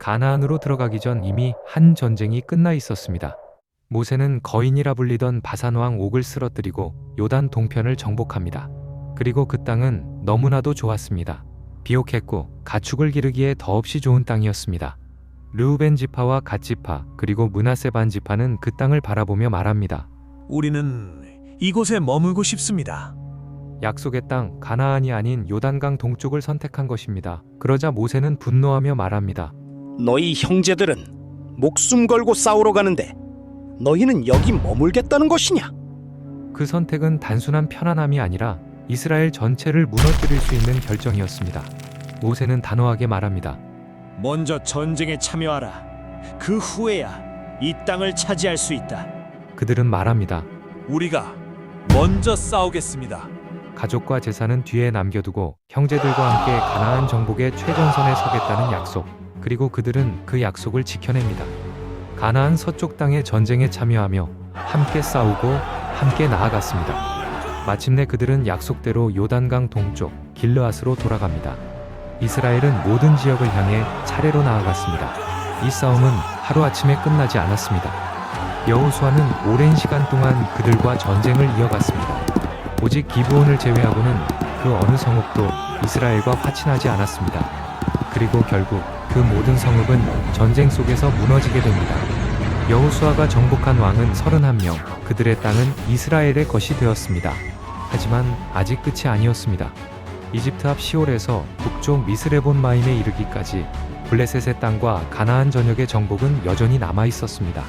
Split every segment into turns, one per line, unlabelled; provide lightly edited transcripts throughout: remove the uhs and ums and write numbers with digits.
가나안으로 들어가기 전 이미 한 전쟁이 끝나 있었습니다. 모세는 거인이라 불리던 바산 왕 옥을 쓰러뜨리고 요단 동편을 정복합니다. 그리고 그 땅은 너무나도 좋았습니다. 비옥했고 가축을 기르기에 더없이 좋은 땅이었습니다. 르우벤 지파와 갓 지파 그리고 므낫세 반 지파는 그 땅을 바라보며 말합니다.
우리는 이곳에 머물고 싶습니다.
약속의 땅 가나안이 아닌 요단강 동쪽을 선택한 것입니다. 그러자 모세는 분노하며 말합니다.
너희 형제들은 목숨 걸고 싸우러 가는데 너희는 여기 머물겠다는 것이냐?
그 선택은 단순한 편안함이 아니라 이스라엘 전체를 무너뜨릴 수 있는 결정이었습니다. 모세는 단호하게 말합니다.
먼저 전쟁에 참여하라. 그 후에야 이 땅을 차지할 수 있다.
그들은 말합니다.
우리가 먼저 싸우겠습니다.
가족과 재산은 뒤에 남겨두고 형제들과 함께 가나안 정복의 최전선에 서겠다는 약속. 그리고 그들은 그 약속을 지켜냅니다. 가나안 서쪽 땅의 전쟁에 참여하며 함께 싸우고 함께 나아갔습니다. 마침내 그들은 약속대로 요단강 동쪽 길르앗으로 돌아갑니다. 이스라엘은 모든 지역을 향해 차례로 나아갔습니다. 이 싸움은 하루아침에 끝나지 않았습니다. 여호수아는 오랜 시간 동안 그들과 전쟁을 이어갔습니다. 오직 기브온을 제외하고는 그 어느 성읍도 이스라엘과 화친하지 않았습니다. 그리고 결국 그 모든 성읍은 전쟁 속에서 무너지게 됩니다. 여호수아가 정복한 왕은 31명, 그들의 땅은 이스라엘의 것이 되었습니다. 하지만 아직 끝이 아니었습니다. 이집트 앞 시올에서 북쪽 미스레본마임에 이르기까지 블레셋의 땅과 가나안 전역의 정복은 여전히 남아 있었습니다.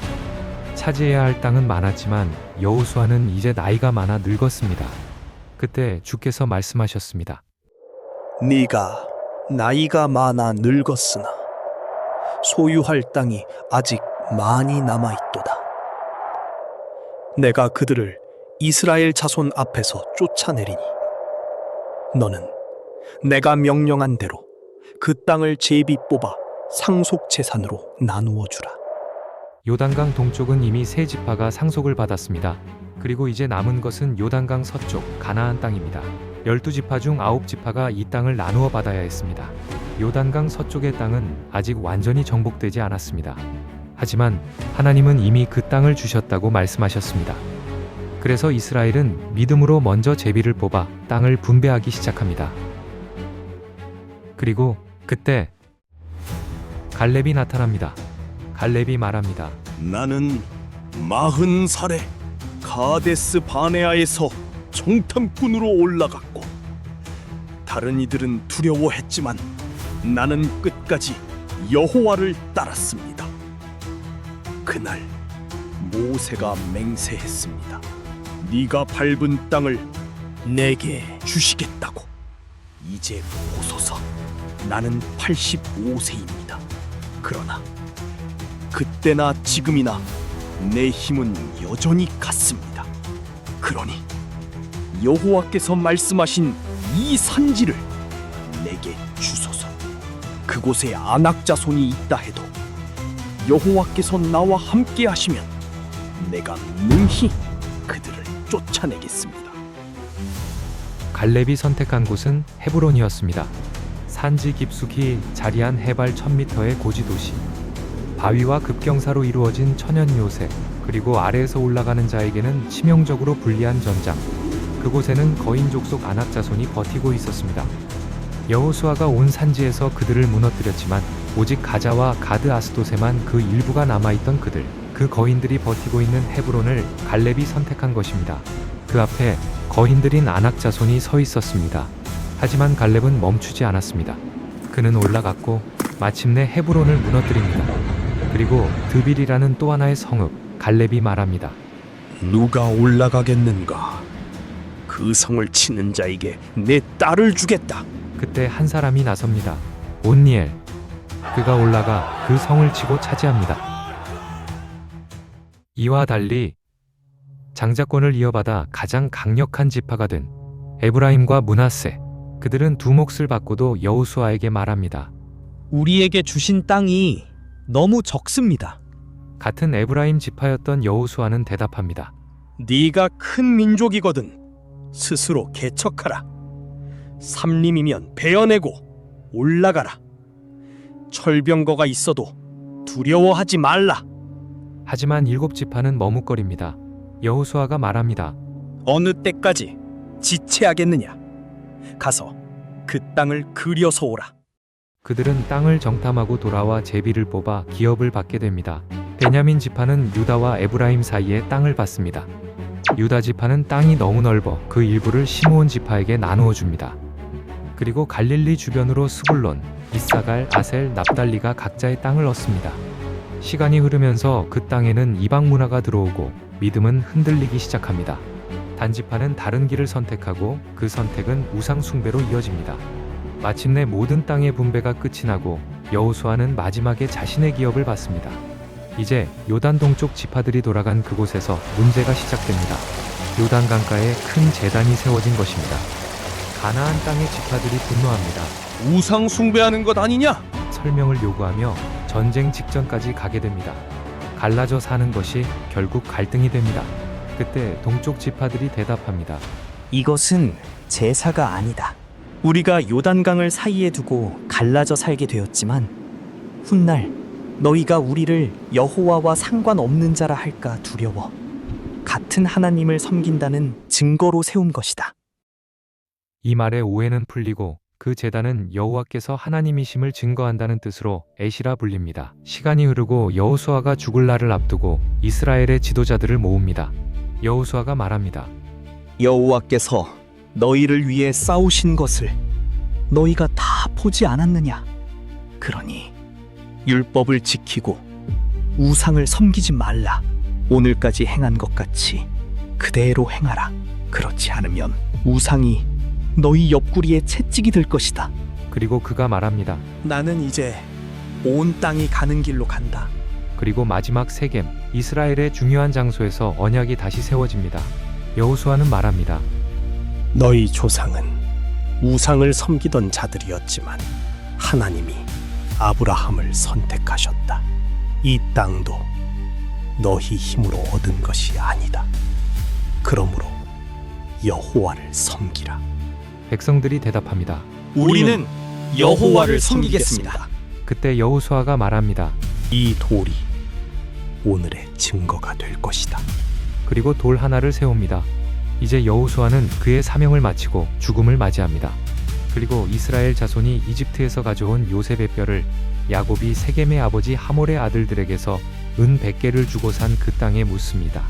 차지해야 할 땅은 많았지만 여호수아는 이제 나이가 많아 늙었습니다. 그때 주께서 말씀하셨습니다.
네가 나이가 많아 늙었으나 소유할 땅이 아직 많이 남아있도다. 내가 그들을 이스라엘 자손 앞에서 쫓아내리니 너는 내가 명령한 대로 그 땅을 제비 뽑아 상속 재산으로 나누어 주라.
요단강 동쪽은 이미 세 지파가 상속을 받았습니다. 그리고 이제 남은 것은 요단강 서쪽 가나안 땅입니다. 12지파 중 9지파가 이 땅을 나누어 받아야 했습니다. 요단강 서쪽의 땅은 아직 완전히 정복되지 않았습니다. 하지만 하나님은 이미 그 땅을 주셨다고 말씀하셨습니다. 그래서 이스라엘은 믿음으로 먼저 제비를 뽑아 땅을 분배하기 시작합니다. 그리고 그때 갈렙이 나타납니다. 갈렙이 말합니다.
나는 40살에 가데스 바네아에서 정탐꾼으로 올라갔고 다른 이들은 두려워했지만 나는 끝까지 여호와를 따랐습니다. 그날 모세가 맹세했습니다. 네가 밟은 땅을 내게 주시겠다고. 이제 보소서. 나는 85세입니다. 그러나 그때나 지금이나 내 힘은 여전히 같습니다. 그러니 여호와께서 말씀하신 이 산지를 내게 주소서. 그곳에 아낙 자손이 있다 해도 여호와께서 나와 함께 하시면 내가 능히 그들을 쫓아내겠습니다.
갈렙이 선택한 곳은 헤브론이었습니다. 산지 깊숙이 자리한 해발 1000m의 고지도시, 바위와 급경사로 이루어진 천연 요새, 그리고 아래에서 올라가는 자에게는 치명적으로 불리한 전장. 그곳에는 거인 족속 아낙 자손이 버티고 있었습니다. 여호수아가 온 산지에서 그들을 무너뜨렸지만 오직 가자와 가드 아스돗에만 그 일부가 남아있던 그들, 그 거인들이 버티고 있는 헤브론을 갈렙이 선택한 것입니다. 그 앞에 거인들인 아낙 자손이 서 있었습니다. 하지만 갈렙은 멈추지 않았습니다. 그는 올라갔고 마침내 헤브론을 무너뜨립니다. 그리고 드빌이라는 또 하나의 성읍, 갈렙이 말합니다.
누가 올라가겠는가? 그 성을 치는 자에게 내 딸을 주겠다.
그때 한 사람이 나섭니다. 온니엘. 그가 올라가 그 성을 치고 차지합니다. 이와 달리 장자권을 이어받아 가장 강력한 지파가 된 에브라임과 므낫세, 그들은 두 몫을 받고도 여호수아에게 말합니다.
우리에게 주신 땅이 너무 적습니다.
같은 에브라임 지파였던 여호수아는 대답합니다.
네가 큰 민족이거든 스스로 개척하라. 삼림이면 베어내고 올라가라. 철병거가 있어도 두려워하지 말라.
하지만 7지파는 머뭇거립니다. 여호수아가 말합니다.
어느 때까지 지체하겠느냐? 가서 그 땅을 그려서 오라.
그들은 땅을 정탐하고 돌아와 제비를 뽑아 기업을 받게 됩니다. 베냐민 지파는 유다와 에브라임 사이에 땅을 받습니다. 유다 지파는 땅이 너무 넓어 그 일부를 시므온 지파에게 나누어 줍니다. 그리고 갈릴리 주변으로 스불론, 이사갈, 아셀, 납달리가 각자의 땅을 얻습니다. 시간이 흐르면서 그 땅에는 이방 문화가 들어오고 믿음은 흔들리기 시작합니다. 단지파는 다른 길을 선택하고 그 선택은 우상 숭배로 이어집니다. 마침내 모든 땅의 분배가 끝이 나고 여호수아는 마지막에 자신의 기업을 받습니다. 이제 요단 동쪽 지파들이 돌아간 그곳에서 문제가 시작됩니다. 요단 강가에 큰 제단이 세워진 것입니다. 가나안 땅의 지파들이 분노합니다.
우상 숭배하는 것 아니냐?
설명을 요구하며 전쟁 직전까지 가게 됩니다. 갈라져 사는 것이 결국 갈등이 됩니다. 그때 동쪽 지파들이 대답합니다.
이것은 제사가 아니다. 우리가 요단강을 사이에 두고 갈라져 살게 되었지만 훗날 너희가 우리를 여호와와 상관없는 자라 할까 두려워 같은 하나님을 섬긴다는 증거로 세운 것이다.
이 말에 오해는 풀리고 그 제단은 여호와께서 하나님이심을 증거한다는 뜻으로 에시라 불립니다. 시간이 흐르고 여호수아가 죽을 날을 앞두고 이스라엘의 지도자들을 모읍니다. 여호수아가 말합니다.
여호와께서 너희를 위해 싸우신 것을 너희가 다 보지 않았느냐? 그러니 율법을 지키고 우상을 섬기지 말라. 오늘까지 행한 것 같이 그대로 행하라. 그렇지 않으면 우상이 너희 옆구리에 채찍이 될 것이다.
그리고 그가 말합니다.
나는 이제 온 땅이 가는 길로 간다.
그리고 마지막 세겜, 이스라엘의 중요한 장소에서 언약이 다시 세워집니다. 여호수아는 말합니다.
너희 조상은 우상을 섬기던 자들이었지만 하나님이 아브라함을 선택하셨다. 이 땅도 너희 힘으로 얻은 것이 아니다. 그러므로 여호와를 섬기라.
백성들이 대답합니다.
우리는 여호와를 섬기겠습니다.
그때 여호수아가 말합니다.
이 돌이 오늘의 증거가 될 것이다.
그리고 돌 하나를 세웁니다. 이제 여호수아는 그의 사명을 마치고 죽음을 맞이합니다. 그리고 이스라엘 자손이 이집트에서 가져온 요셉의 뼈를 야곱이 세겜의 아버지 하몰의 아들들에게서 은 100개를 주고 산 그 땅에 묻습니다.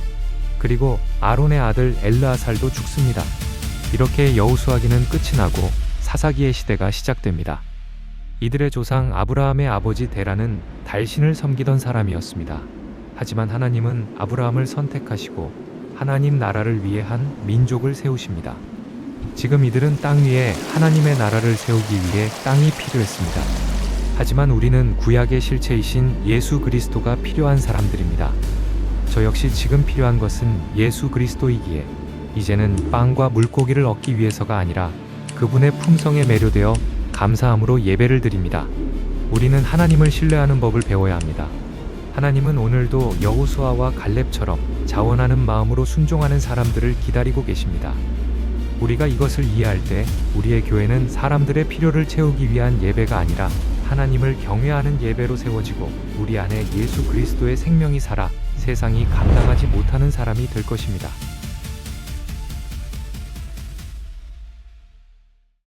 그리고 아론의 아들 엘르아살도 죽습니다. 이렇게 여호수아기는 끝이 나고 사사기의 시대가 시작됩니다. 이들의 조상 아브라함의 아버지 데라는 달신을 섬기던 사람이었습니다. 하지만 하나님은 아브라함을 선택하시고 하나님 나라를 위해 한 민족을 세우십니다. 지금 이들은 땅 위에 하나님의 나라를 세우기 위해 땅이 필요했습니다. 하지만 우리는 구약의 실체이신 예수 그리스도가 필요한 사람들입니다. 저 역시 지금 필요한 것은 예수 그리스도이기에 이제는 빵과 물고기를 얻기 위해서가 아니라 그분의 품성에 매료되어 감사함으로 예배를 드립니다. 우리는 하나님을 신뢰하는 법을 배워야 합니다. 하나님은 오늘도 여호수아와 갈렙처럼 자원하는 마음으로 순종하는 사람들을 기다리고 계십니다. 우리가 이것을 이해할 때 우리의 교회는 사람들의 필요를 채우기 위한 예배가 아니라 하나님을 경외하는 예배로 세워지고 우리 안에 예수 그리스도의 생명이 살아 세상이 감당하지 못하는 사람이 될 것입니다.